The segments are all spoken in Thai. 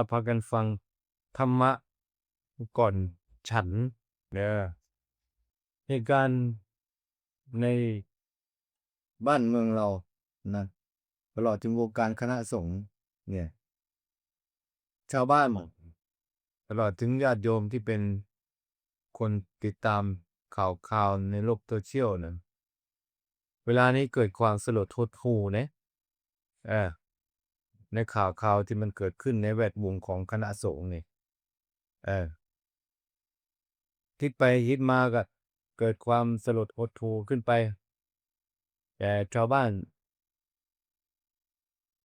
พากันฟังธรรมะก่อนฉันเด้อเหตุการณ์ในบ้านเมืองเรานะตลอดถึงวงการคณะสงฆ์เนี่ยชาวบ้านตลอดถึงญาติโยมที่เป็นคนติดตามข่าวในโลกโซเชียลนะเวลานี้เกิดความสลดหดหู่นะเออในข่าวที่มันเกิดขึ้นในแวดวงของคณะสงฆ์นี่เออคิดไปคิดมาก็เกิดความสลดหดหู่ขึ้นไปแต่ชาวบ้าน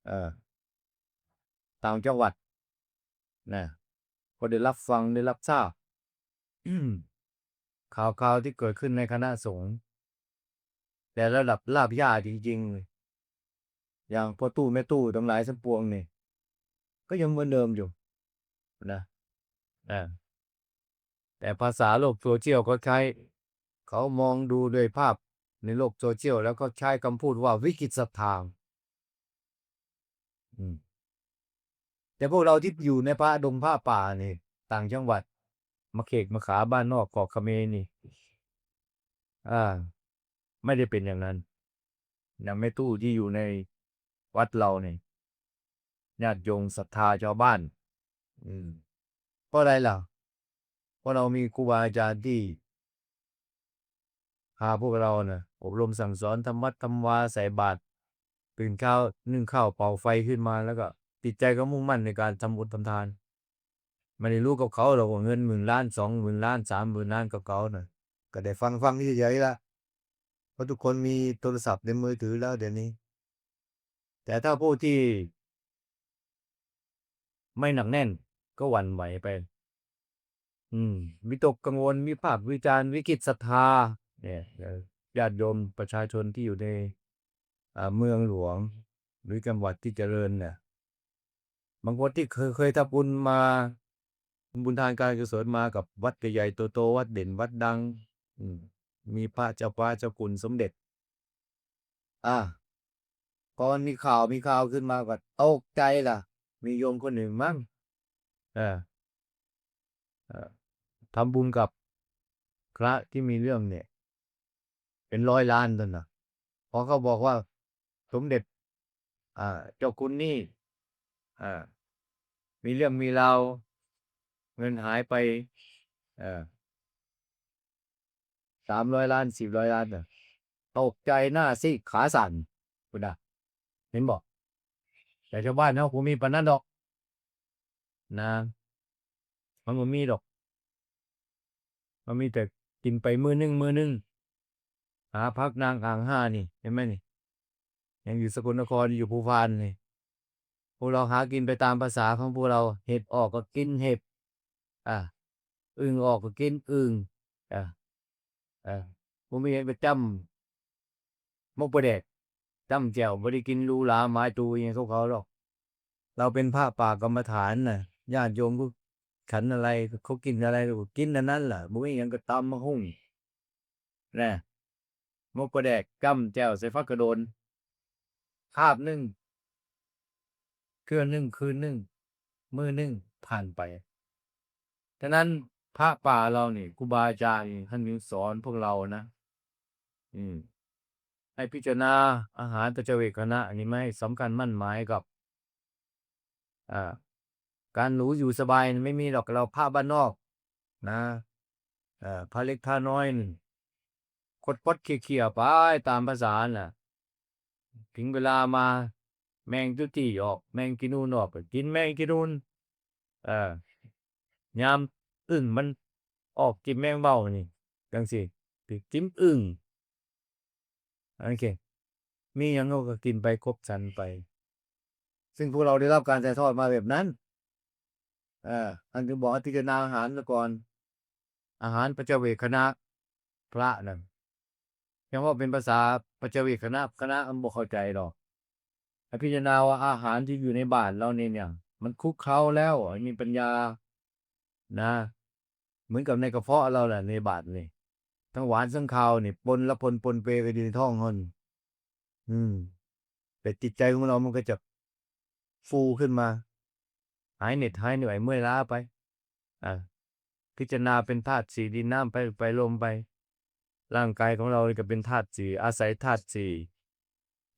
เออต่างจังหวัดนะก็ได้รับฟังได้รับทราบ ข่าวที่เกิดขึ้นในคณะสงฆ์แต่ระดับลาบย่าจริงๆเลยอย่างพ่อตู้แม่ตู้ทั้งหลายทั้งปวงนี่ก็ยังเหมือนเดิมอยู่นะอ่าแต่ภาษาโลกโซเชียลก็ใช้เขามองดูด้วยภาพในโลกโซเชียลแล้วก็ใช้คำพูดว่าวิกฤตศรัทธาอืมแต่พวกเราที่อยู่ในป่าดงผ้าป่านี่ต่างจังหวัดมะเขกมะขาบ้านนอกเกาะเขมรนี่อ่าไม่ได้เป็นอย่างนั้นอย่างแม่ตู้ที่อยู่ในวัดเราเนี่ยญาติโยมศรัทธาชาวบ้านอืมเพราะอะไรล่ะเพราะเรามีครูบาอาจารย์ที่พาพวกเรานะอบรมสั่งสอนธรรมะธรรมวาใส่บาตรตื่นข้าวนึ่งข้าวเป่าไฟขึ้นมาแล้วก็ติดใจก็มุ่งมั่นในการทำบุญทำทานไม่ได้รู้กับเขาหรอกว่าเงิน10,000,00020,000,00030,000,000กับเขานะก็ได้ฟังเฉยๆละเพราะทุกคนมีโทรศัพท์ในมือถือแล้วเดี๋ยวนี้แต่ถ้าผู้ที่ไม่หนักแน่นก็หวั่นไหวไปอืมวิตกกังวลวิพากษ์วิจารณ์วิกฤตศรัทธาเนี่ยญาติโยมประชาชนที่อยู่ในเมืองหลวงหรือจังหวัดที่เจริญเนี่ยบางคนที่เคยทำบุญมาบุญทานการกุศลมากับวัดใหญ่ๆโตๆวัดเด่นวัดดังอืมมีพระเจ้าฟ้าเจ้าคุณสมเด็จอ่าพอมีข่าวขึ้นมาก็ตกใจล่ะมีโยมคนหนึ่งมั้งเออเออทำบุญกับพระที่มีเรื่องเนี่ยเป็น100 ล้านต้นนะพอเขาบอกว่าสมเด็จเจ้าคุณนี่อ่ามีเรื่องมีราวเงินหายไปเออ300 ล้าน400 ล้านน่ะตกใจหน้าซีดขาสั่นคุณน่ะเห็นบอกแต่ชาวบ้านเขาคงมีปานนั้นดอกนะมันบ่มีดอกมันมีแต่กินไปมื้อนึงหาพักนางอ่างห้านี่เห็นไหมนี่ยังอยู่สกลนครอยู่ภูพานนี่พวกเราหากินไปตามภาษาของพวกเราเห็ดออกก็กินเห็ดอาอึ่งออกก็กินอึ่งอาอาบ่มีหยังไปจ้ำมกปลาแดกจ้ำแจ่วบ่ได้กินหรูหราหมาตูอิหยังของเขาหรอกเราเป็นพระป่ากรรมฐานน่ะญาติโยมก็ฉันอะไรเขากินอะไรก็กินอันนั้นล่ะบ่มีหยังก็ตำบักหุ่งนะมกปลาแดกจ้ำแจ่วใส่ผักกระโดนคาบหนึ่งเทื่อหนึ่งคืนหนึ่งมื้อหนึ่งผ่านไปฉะนั้นพระป่าเรานี่ครูบาอาจารย์นี่ท่านจึงสอนพวกเรานะอืมให้พิจารณาอาหารปัจเจเวกขณะนี่ไม่ให้สำคัญมั่นหมายกับอ่าการหรูอยู่สบายไม่มีหรอกเราพระบ้านนอกนะพระเล็กพระน้อยนี่คดพดเขี่ยๆไปตามภาษาน่ะถึงเวลามาแมงจุตี้ออกแมงกินนูนออกก็กินแมงกินนูนเออยามอึ้งมันออกกินแมงเม่านี่จั่งซี้ไปจิ้มอึ้งโอเคมีหยังเราก็กินไปครบครันไปซึ่งพวกเราได้รับการถ่ายทอดมาแบบนั้นท่านจึงบอกให้พิจารณาอาหารซะก่อนอาหารปัจเจเวกขณะพระนั่นยังว่าเป็นภาษาปัจเจเวกคณะมันบ่เข้าใจดอกให้พิจารณาว่าอาหารที่อยู่ในบ้านเราเนี่ยมันคลุกเคล้าแล้วให้มีปัญญานะเหมือนกับในกระเพาะเราแหละในบาดนี่ทั้งหวานทั้งคาวนี่ปนละปนเปกันอยู่ในท้องเรานี่อืมแต่จิตใจของเรามันก็จะฟูขึ้นมา หายเหน็ดหายเหนื่อยเมื่อยล้าไปพิจารณาเป็นธาตุสี่ดินน้ำไปลมไปร่างกายของเราก็เป็นธาตุสี่อาศัยธาตุสี่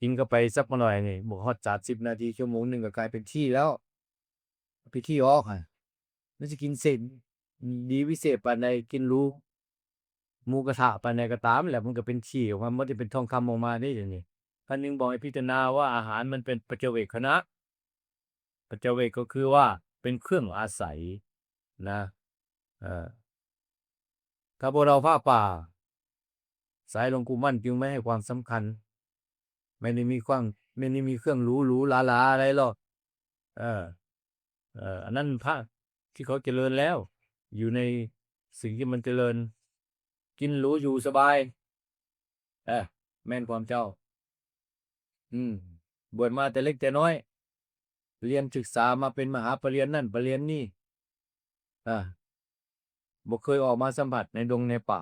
กินก็ไปสักหน่อยนี่บวกฮอด30 นาทีชั่วโมงหนึ่งก็กลายเป็นที่แล้วไปที่ออกแล้วจะกินเสร็จดีวิเศษปานใดกินรู้หมูกระทะปานใดก็ตามแหละมันก็เป็นขี้ออกมามันจะเป็นทองคำออกมาได้อย่างนี้ท่านนึงบอกให้พิจารณาว่าอาหารมันเป็นปัจเจเวกขณะปัจเจเวกก็คือว่าเป็นเครื่องอาศัยนะถ้าพวกเราผ้าป่าสายหลวงปู่มั่นจึงไม่ให้ความสำคัญไม่ได้มีเครื่องหรูหราอะไรหรอกเอออันนั้นพระที่เขาเจริญแล้วอยู่ในสิ่งที่มันเจริญกินหรูอยู่สบายแม่นความเจ้าบวชมาแต่เล็กแต่น้อยเรียนศึกษามาเป็นมหาปรริญญานั่นปรริญญานี่บ่เคยออกมาสัมผัสในดงในป่า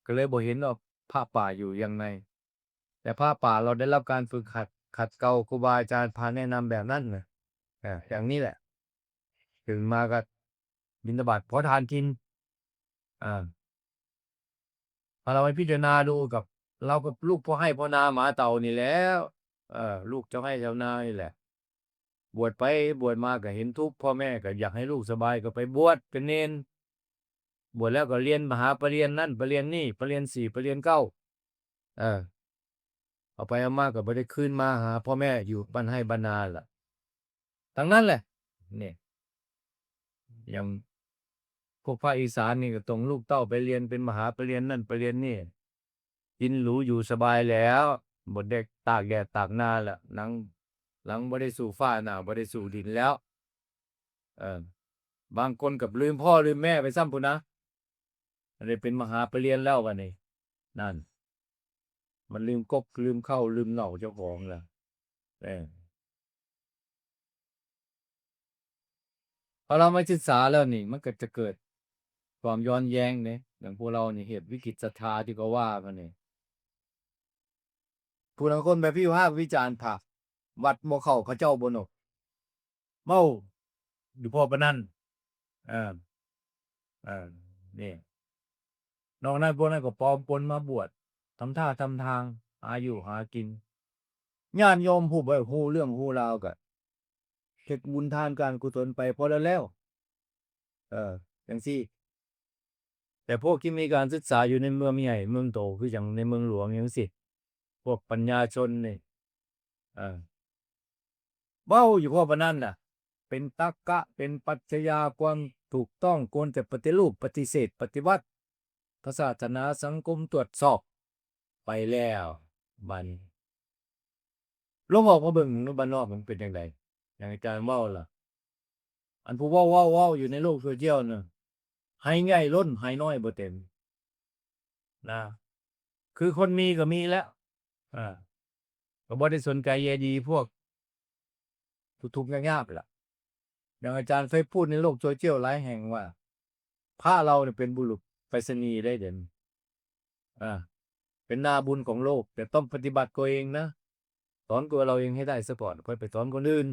ก็เลยบ่เห็นว่าผ้าป่าอยู่ยังไงแต่ผ้าป่าเราได้รับการฝึกขัดเกลาครูบาอาจารย์พาแนะนำแบบนั้นนะอย่างนี้แหละถึงมาก็บิณฑบาตขอทานกินพอเราไปพิจารณาดูกับเรากับลูกพ่อให้พ่อนาหมาเต่านี่แล้วลูกเจ้าให้เจ้านานี่แหละบวชไปบวชมาก็เห็นทุกข์พ่อแม่ก็อยากให้ลูกสบายก็ไปบวชเป็นเนนบวชแล้วก็เรียนมหาปรริญญานั่นปรริญญานี่ปรริญญา4ปรริญญา9เอาไปเอามาก็บ่ได้คืนมาหาพ่อแม่อยู่บ้านให้บ้านนาล่ะทั้งนั้นแหละนี่อย่างพวกภาคอีสานนี่ก็ต้องลูกเต้าไปเรียนเป็นมหาปรริญญานั่นปรริญญานี่กินหรูอยู่สบายแล้วบ่ได้ตากแดดตากหน้าล่ะหลังบ่ได้สู่ฟ้าหน้าบ่ได้สู่ดินแล้วบางคนกับลืมพ่อลืมแม่ไปซ้ำพุ่นนะได้เป็นมหาปรริญญาแล้ววันนี้นั่นมันลืมกบลืมเข้าลืมเหน่าเจ้าของล่ะพอเรามาศึกษาแล้วนี่มันก็จะเกิดความย้อนแย้งเนี่ยอย่างพวกเรานี่เหตุวิกฤตศรัทธาที่ก็ว่ากันนี่ผู้บางคนแบบพี่ภาควิจารณ์พระวัดบ่เข้าเขาเจ้าบ่นกเมาอยู่พ่อปานนั้นนี่นอกนั้นพวกนั้นก็ปลอมปนมาบวชทำท่าทำทางหาอยู่หากินญาติโยมผู้บ่ฮู้เรื่องฮู้ราวก็เฮ็ดบุญทานการกุศลไปพอแล้วจังซี่แต่พวกที่มีการศึกษาอยู่ในเมืองใหญ่เมืองโตคืออย่างในเมืองหลวงจังซี่พวกปัญญาชนนี่เว้าอยู่พอปานนั้นน่ะเป็นตรรกะเป็นปรัชญาความถูกต้องควรแต่ปฏิรูปปฏิเสธปฏิวัติศาสนาสังคมตรวจสอบไปแล้วบัดลองออกมาเบิ่งบ้านนอกมันเป็นจังไดอย่างอาจารย์เว้าล่ะอันผู้เว้าอยู่ในโลกโซเชียลน่ะให้ง่ายล้นให้น้อยบ่เต็มนะคือคนมีก็มีแล้วก็บ่ได้สนใจใยดีพวกทุกข์ๆยากๆล่ะอย่างอาจารย์เคยพูดในโลกโซเชียลหลายแห่งว่าพระเราเนี่ยเป็นบุรุษไปรษณีย์ได้เด่นเป็นนาบุญของโลกแต่ต้องปฏิบัติตัวเองนะสอนตัวเราเองให้ได้ซะก่อนค่อยไปสอนคนอื่น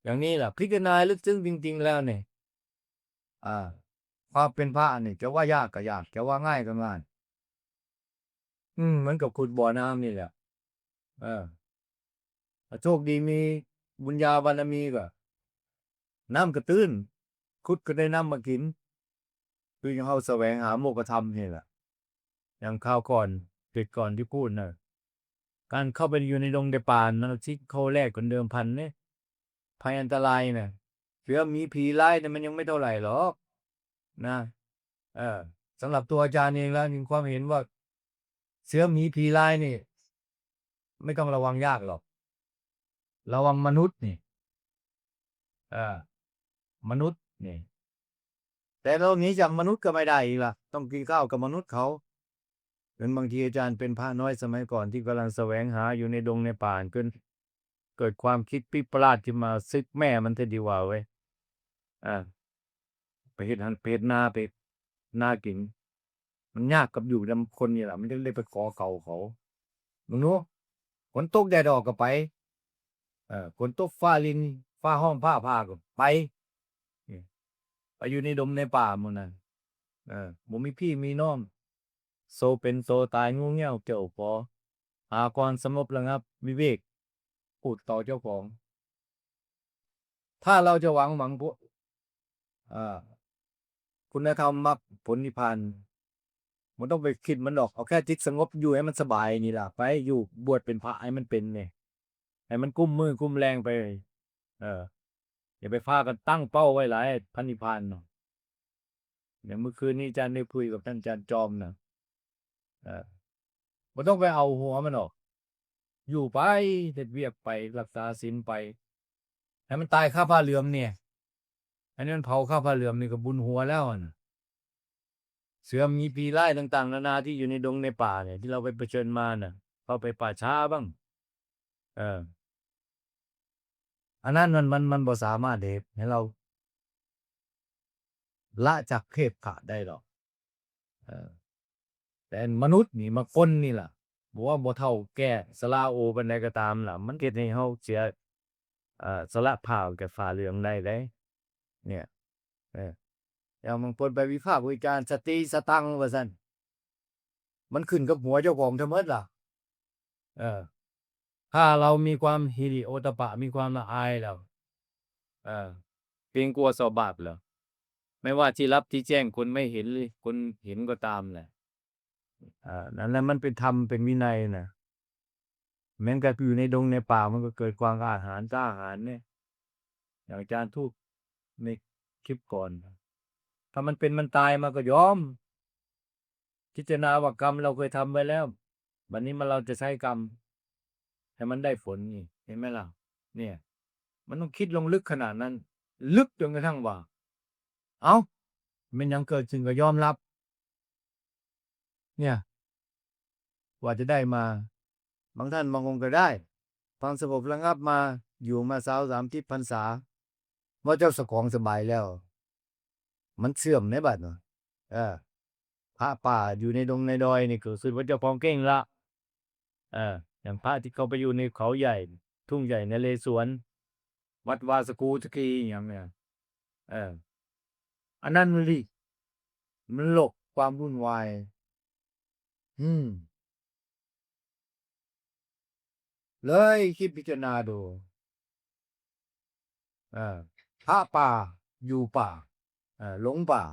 อย่างนี้ล่ะพิจารณาลึกซึ้งจริงๆแล้วเนี่ยความเป็นพระนี่จะว่ายากก็ยากจะว่าง่ายก็ง่ายเหมือนกับขุดบ่อน้ำนี่แหละถ้าโชคดีมีบุญญาบารมีก็น้ำก็ตื้นขุดก็ได้น้ำมากินคืออย่างเราแสวงหาโมกขธรรมนี่แหละอย่างคราวก่อนก่อนที่พูดน่ะการเข้าไปอยู่ในดงในป่านะที่ข้อแรกคนเดิมพันเนี่ยภัยอันตรายน่ะเสือมีผีร้ายเนี่ยมันยังไม่เท่าไหร่หรอกนะสำหรับตัวอาจารย์เองแล้วมีความเห็นว่าเสือมีผีร้ายนี่ไม่ต้องระวังยากหรอกระวังมนุษย์นี่มนุษย์นี่แต่เราหนีจากมนุษย์ก็ไม่ได้อีกล่ะต้องกินข้าวกับมนุษย์เขาเป็นบางทีอาจารย์เป็นพระน้อยสมัยก่อนที่กำลังแสวงหาอยู่ในดงในป่าเกิดความคิดพิปลาสขึ้นมาซึกแม่มันจะดีกว่าเว้ยไปเฮ็ดหันเพจนากินมันยากกับอยู่นำคนนี่แหละมันจะเลยไปขอเก่าเขามึงรู้ฝนตกแดดออกก็ไปฝนตกฟ้า ฟ้าห้องผ้าผ้าก็ไปไปอยู่ในดงในป่าหมดน่ะบ่มีพี่มีน้องโซเป็นโซตายงูเงี้ยวเกี่ยวพอหาความสงบระงับวิเวกพูดต่อเจ้าของ ถ้าเราจะหวังพวกคุณธรรมมรรคผลนิพพานมันต้องไปคิดมันหรอกเอาแค่จิตสงบอยู่ให้มันสบายนี่ล่ะไปอยู่บวชเป็นพระให้มันเป็นเนี่ยให้มันกุ้มมือกุ้มแรงไปอย่าไปพากันตั้งเป้าไว้หลายพระนิพพานเนาะอย่างเมื่อคืนนี้อาจารย์ได้คุยกับท่านอาจารย์จอมนะบ่ต้องไปเอาหัวมันหรอกอยู่ไปเฮ็ดเวียกไปรักษาศีลไปให้มันตายคาผ้าเหลือมเนี่ยอันนี้มันเผาคาผ้าเหลือมนี่ก็บุญหัวแล้วน่ะ เสือมีปีไล่ต่างๆนานาที่อยู่ในดงในป่าเนี่ยที่เราไปเผชิญมาน่ะเข้าไปป่าช้าบ้างเอออันนั้นมันบ่สามารถเฮ็ดให้เราละจากเขตขะได้หรอกเออแต่มนุษย์นี่มาคนนี่ล่ะบ่ว่าบ่เท่าแก่สลาโอปานใดก็ตามล่ะมันเฮ็ดให้เฮาเสียสละภาพกับฟ้าเหลืองได้เด้เนี่ยเอออย่างบางคนไปวิพากษ์วิจารณ์สติสตังค์ว่าซั่นมันขึ้นกับหัวเจ้าของเสียหมดล่ะเออ ถ้าเรามีความหิริโอตปปะมีความละอายแล้วเออเกรงกลัวต่อบาปแล้วไม่ว่าที่ลับที่แจ้งคนไม่เห็นหรือคนเห็นก็ตามแหละนั่นแหละมันเป็นธรรมเป็นวินัยน่ะแม้กระทั่งอยู่ในดงในป่ามันก็เกิดความกล้าหาญเนี่ยอย่างอาจารย์ทูตในคลิปก่อนถ้ามันเป็นมันตายมันก็ยอมพิจารณาว่ากรรมเราเคยทำไว้แล้วบัดนี้เราจะใช้กรรมให้มันได้ผลนี่เห็นไหมล่ะเนี่ยมันต้องคิดลงลึกขนาดนั้นลึกจนกระทั่งว่าเอ้ามันยังเกิดขึ้นก็ยอมรับ เนี่ยกว่าจะได้มา บางท่านบางองค์ก็ได้ความสงบระงับมาอยู่มา20-30พรรษาว่าเจ้าของสบายแล้ว มันเสื่อมในบัดเนาะเออพระป่าอยู่ในดงในดอยนี่ก็คือว่าเจ้าของเก่งละเอออย่างพระที่เขาไปอยู่ในเขาใหญ่ ทุ่งใหญ่นเรศวรวัดวาสกูตะกีอย่างเนี่ยเอออันนั้นมันหลกความวุ่นวายอืมเลยคิดพิจารณาดูเออพระป่าอยู่ป่าหลงป่า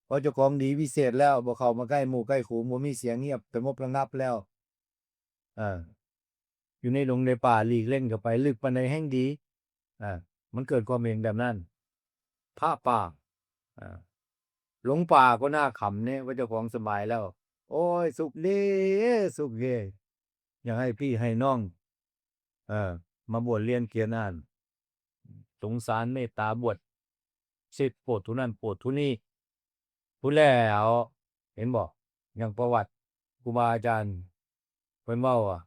พอเจ้าของดีวิเศษแล้วบ่เข้ามาใกล้หมู่ใกล้ฝูงบ่มีเสียงเงียบสงบระงับแล้วเอออยู่ในดงในป่าหลีกเล่นเข้าไปลึกปานใดแฮ่งดีมันเกิดความเห็นแบบนั้นพระป่าอ่าหลงป่าก็น่าขำเนี่ยว่าเจ้าของสบายแล้วโอ้ยสุขดีสุขเดีอยากให้พี่ให้น้องเออมาบวชเรียนเขียนอ่านสงสารเมตตาบวชสิทธิ์โปรดทุนั้นโปรดทุนี้พูดแล้วเห็นบ่อย่างประวัติครูบาอาจารย์เพิ่นเว้าอะ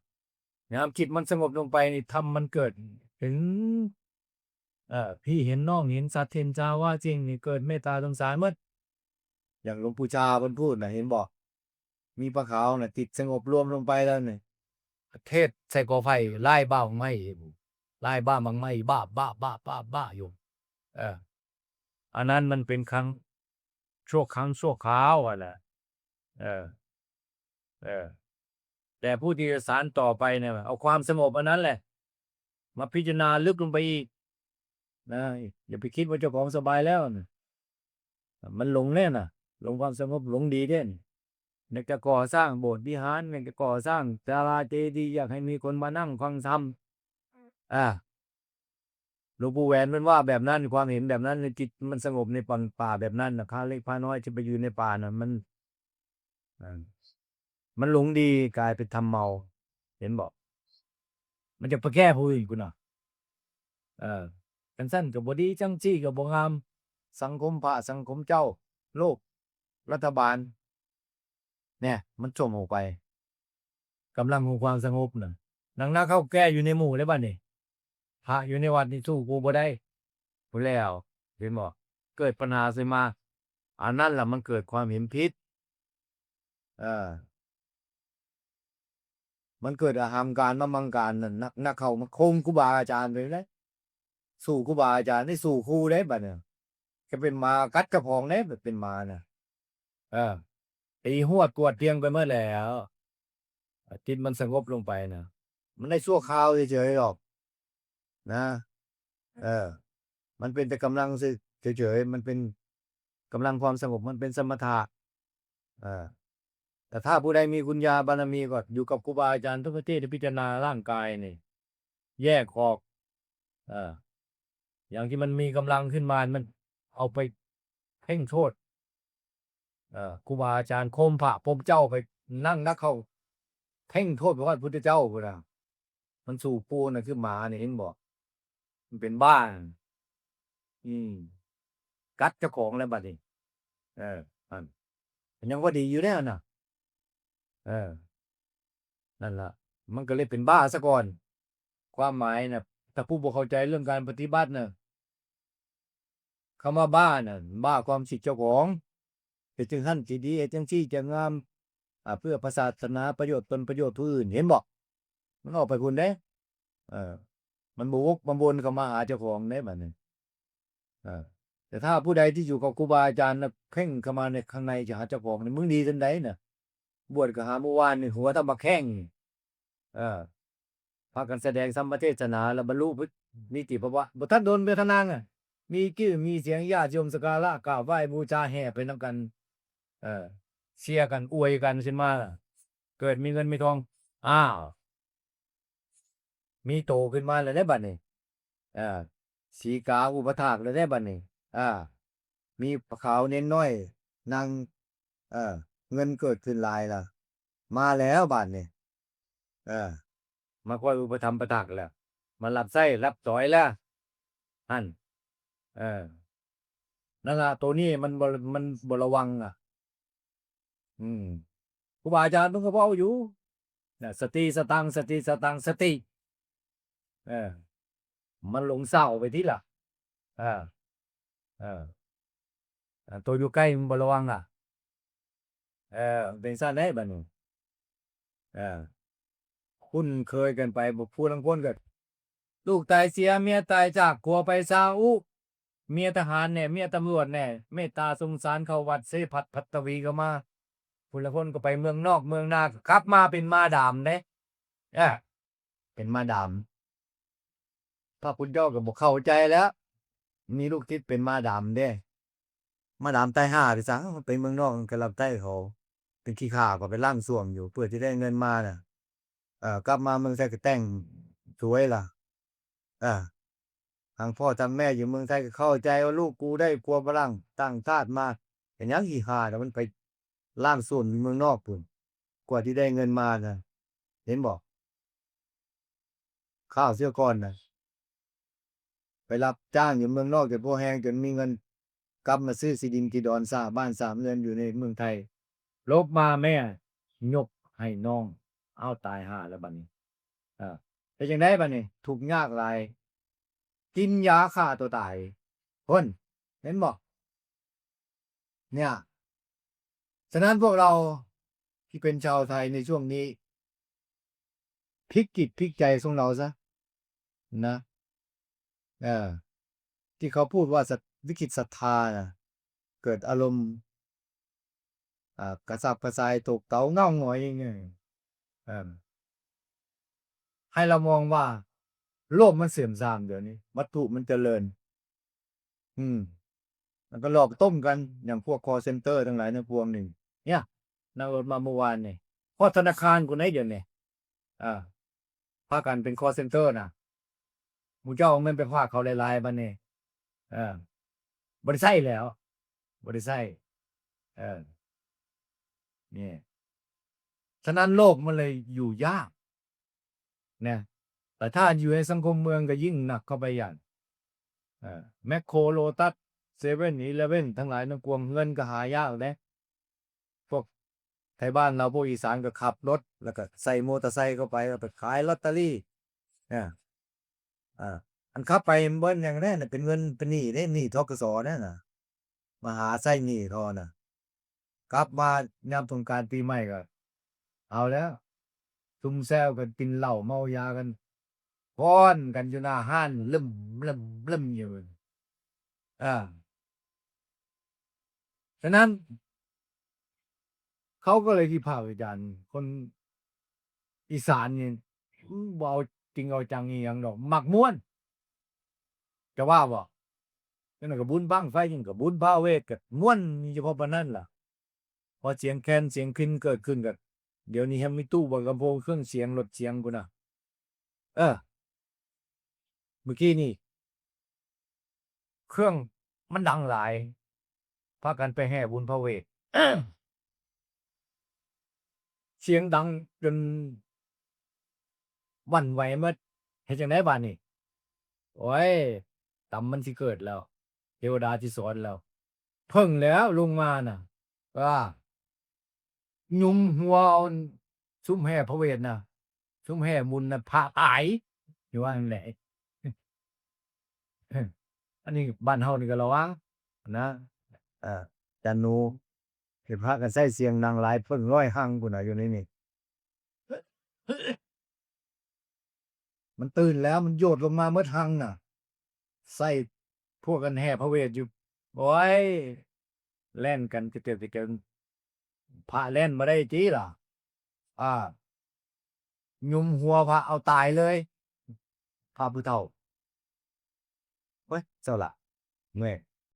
ยามจิตมันสงบลงไปนี่ธรรมมันเกิดเห็นพี่เห็นน้องเห็นสัตว์เห็นจาว่าจริงนี่เกิดเมตตาสงสารหมดอย่างหลวงปู่ชาเพิ่นพูดน่ะเห็นบ่มีปลาขาวน่ะติดสงบรวมลงไปแล้วนี่เทศใส่กอไผ่ไล่บ้าบังไม้ไล่บ้าบังไม้บ้าอยู่เอออันนั้นมันเป็นครั้งชั่วครั้งชั่วคราวอะแหละเออเออแต่ผู้ที่จะสานต่อไปเนี่ยเอาความสงบอันนั้นแหละมาพิจารณาลึกลงไปอีกนะอย่าไปคิดว่าเจ้าของสบายแล้วนะมันหลงแน่น่ะหลงความสงบหลงดีเด่นอยากจะก่อสร้างโบสถ์วิหารอยากจะก่อสร้างศาลาเจดีย์อยากให้มีคนมานั่งฟังธรรมหลวงปู่แหวนมันว่าแบบนั้นความเห็นแบบนั้นในจิตมันสงบในป่าแบบนั้นนะข้าเล็กพาน้อยจะไปอยู่ในป่าน่ะอ่ามันหลงดีกลายเป็นทำเมาเห็นบอกมันจะไปแก้ผู้อื่นกูน่ะเออจังสั้นกับบดีจังจี้กับบงามสังคมพระสังคมเจ้าโลกรัฐบาลเนี่ยมันจมออกไปกำลังของความสงบน่ะนังนักเข้าแก้อยู่ในหมู่เลยบ้านนี่พระอยู่ในวัดนี่สู้กูบ่ได้พูดแล้วเห็นบ่เกิดปัญหาขึ้นมาอันนั้นล่ะมันเกิดความเห็นผิดเออมันเกิดอหังการมมังการนั่นนักเข้ามาคมครูบาอาจารย์ไปเลย สู้ครูบาอาจารย์ได้สู้ครูได้บัดเนี่ยก็เป็นหมากัดกระพองได้แบบเป็นหมาน่ะเออตีหวดกวดเตียงไปเมื่อแล้วจิตมันสงบลงไปนะมันได้ชั่วคราวเฉยๆหรอกนะเออมันเป็นแต่กำลังเฉยๆมันเป็นกำลังความสงบมันเป็นสมถะเออแต่ถ้าผู้ใดมีบุญญาบารมีก็อยู่กับครูบาอาจารย์ทุกประเทศพิจารณาร่างกายนี่แยกออกเอออย่างที่มันมีกำลังขึ้นมามันเอาไปเพ่งโทษครูบาอาจารย์โคมพระพรหมเจ้าไปนั่งนักเข้าเพ่งโทษพระพุทธเจ้าพุ่นน่ะมันสู่ปูน่ะคือหมานี่เห็นบ่มันเป็นบ้าอืมกัดเจ้าของแล้วบัดนี้เออนั่นมันยังว่าดีอยู่แล้วน่ะเออนั่นล่ะมันก็เลยเป็นบ้าซะก่อนความหมายน่ะถ้าผู้บ่เข้าใจเรื่องการปฏิบัติน่ะคำว่าบ้าน่ะบ้าความคิดเจ้าของเฮ็ดจั่งซั้นสิดีเฮ็ดจั่งซี้จะงามเพื่อพระศาสนาประโยชน์ตนประโยชน์ผู้อื่นเห็นบ่มันออกไปพุ่นเด้เออมันบ่วกบ่วนเข้ามาหาเจ้าของเด้บัดนี้เออแต่ถ้าผู้ใดที่อยู่กับครูบาอาจารย์น่ะเพ่งเข้ามาในข้างในจะหาเจ้าของนี่มึงดีจั่งใดน่ะบวชก็หาเมื่อวานนี่หัวทำบักแข้งเออพากันแสดงธรรมเทศนาแล้วบรรลุนิติภาวะบ่ทันโดนเวทนางมีชื่อมีเสียงญาติโยมสักการะกราบไหว้บูชาแห่ไปนำกันเออเชียร์กันอวยกันขึ้นมาเกิดมีเงินมีทองอ้าวมีโตขึ้นมาแล้วได้บัดนี้เออสีกาอุปถากแล้วได้บัดนี้อามีขาวเน้นน้อยนั่งเออเงินเกิดขึ้นหลายล่ะมาแล้วบัดนี้เออมาคอยอุปถัมภ์ประทักแล้วมารับไส้รับสอยแล้วหั่นเออนั่นล่ะตัวนี้มันบ่ระวังอืมครูบาอาจารย์เพิ่นก็เว้าอยู่น่ะสติสตังค์สติสตังค์สติเออมันหลงเศร้าไปติล่ะเออเออตัวอยู่ใกล้มันบ่ระวังเออเป็นซั้นเด้บัดนี้เออคุ้นเคยกันไปบ่ผู้ลางคนก็ลูกตายเสียเมียตายจากผัวไปซาอุเมียทหารแหน่เมียตำรวจแหน่เมตตาสงสารเข้าวัดเสพัดภัตตวีก็มาผู้ลางคนก็ไปเมืองนอกเมืองนาก็กลับมาเป็นมาดามเด้เออเป็นมาดามพระพุทธเจ้าก็บ่เข้าใจแล้วมีลูกศิษย์เป็นมาดามเด้มาดามตายห่าไปซะไปเมืองนอกมันก็รับใช้เขาเป็นขี้ข้าก็ไปร่างทรวมอยู่เพื่อที่ได้เงินมาน่ะกลับมาเมืองไทยก็แต่งสวยล่ะเออ ทางพ่อทางแม่อยู่เมืองไทยก็เข้าใจว่าลูกกูได้ผัวฝรั่งต่างชาติมาเป็นหยังอีห่าน่ะมันไปล่างส่วนอยู่เมืองนอกพู้นกว่าที่ได้เงินมาน่ะเห็นบ่ข้าวเสียก่อนน่ะไปรับจ้างอยู่เมืองนอกจนพอแฮงจนมีเงินกลับมาซื้อที่ดินที่ดอนสร้างบ้านสร้างเรือนอยู่ในเมืองไทยลบมาแม่ยกให้น้องอ้าวตายห่าแล้วบัดนี้เฮ็ดจั่งใดบัดนี้ทุกข์ยากหลายกินยาฆ่าตัวตายเพิ่นเห็นบ่เนี่ยฉะนั้นพวกเราที่เป็นชาวไทยในช่วงนี้พลิกจิตพลิกใจของเราซะนะเออที่เขาพูดว่าวิกฤตศรัทธาน่ะเกิดอารมณ์กระสับกระส่ายตกเต๋าเง่าหงอยอย่างงี้เออให้เรามองว่าโลกมันเสื่อมทรามเดี๋ยวนี้วัตถุมันเจริญอืมมันก็หลอกต้มกันอย่างพวกคอลเซนเตอร์ทั้งหลายทั้งปวงนี่เนี่ยนั่งรถมาเมื่อวานนี่ฮอดธนาคารกูไหนเดี๋ยวนี้อาพากันเป็นคอลเซนเตอร์น่ะหมู่เจ้าเอาเงินไปฝากเขาหลายๆบัดนี้เออบ่ได้ใช้แล้วบ่ได้ใช้เออนี่ฉะนั้นโลกมันเลยอยู่ยากนะแต่ถ้าอยู่ในสังคมเมืองก็ยิ่งหนักเข้าไปใหญ่แมคโคร Lotus 7-Eleven ทั้งหลายทั้งปวงเงินก็หายากเด้พวกไทบ้านเราพวกอีสานก็ขับรถแล้วก็ใส่มอเตอร์ไซค์เข้าไปแล้วไปขายลอตเตอรี่อาอันขับไปเบิ่นหยังแน่น่ะเป็นเงินเป็นหนี้เด้หนี้ธ.ก.ส. นั่นน่ะมาหาไส้หนี้เขาน่ะกลับมายามสงกรานต์ปีใหม่ก็เอาแล้วซุ่มแซวกันกินเหล้าเมายากันพ ฟ้อนกันอยู่หน้าห้านลึมลึมลึมอยู่อ่าฉะนั้น เขาก็เลยวิพากษ์วิจารณ์คนอีสานนี่บ่เอาจริงเอาจังอีหยังดอกมักม่วนจะว่าบ่นั่นนะก็บุญบั้งไฟยิ่งกับบุญพาเวทก็ม่วนมีเฉพาะปานนั้นล่ะพอเสียงแคนเสียงคลิ้นเกิดขึ้นก็เดี๋ยวนี้แฮมมีตู้เบิกลำโพงเครื่องเสียงลดเสียงพุ่นน่ะเออเมื่อกี้นี่เครื่องมันดังหลายพากันไปแห่บุญพาเวท เสียงดังจนหวั่นไหวหมดเฮ็ดจั่งใดบัดนี้โอ๊ยกรรมมันสิเกิดแล้วเทวดาสิสอนแล้วเพิ่งแล้วลงมาน่ะว่ายุมหัวเอาซุมแห่พระเวทน่ะซุมแห่บุญน่ะพระตายสิว่าจั่งใด อันนี้บ้านเฮานี่ก็ระวังนะ จันนูเห็นพระกันใส่เสียงดังหลายเพิ่งร้อยหังพุ่นน่ะอยู่ในนี่มันตื่นแล้วมันโยดลงมาเบิดหังน่ะ ใส่พวกกันแห่พระเวทอยู่โอ๊ยแล่นกันกระเจิดกระเจิงพระแล่นมาได้ติล่ะอายุมหัวพระเอาตายเลยพระผู้เฒ่า เว้ยเจ้าล่ะแม่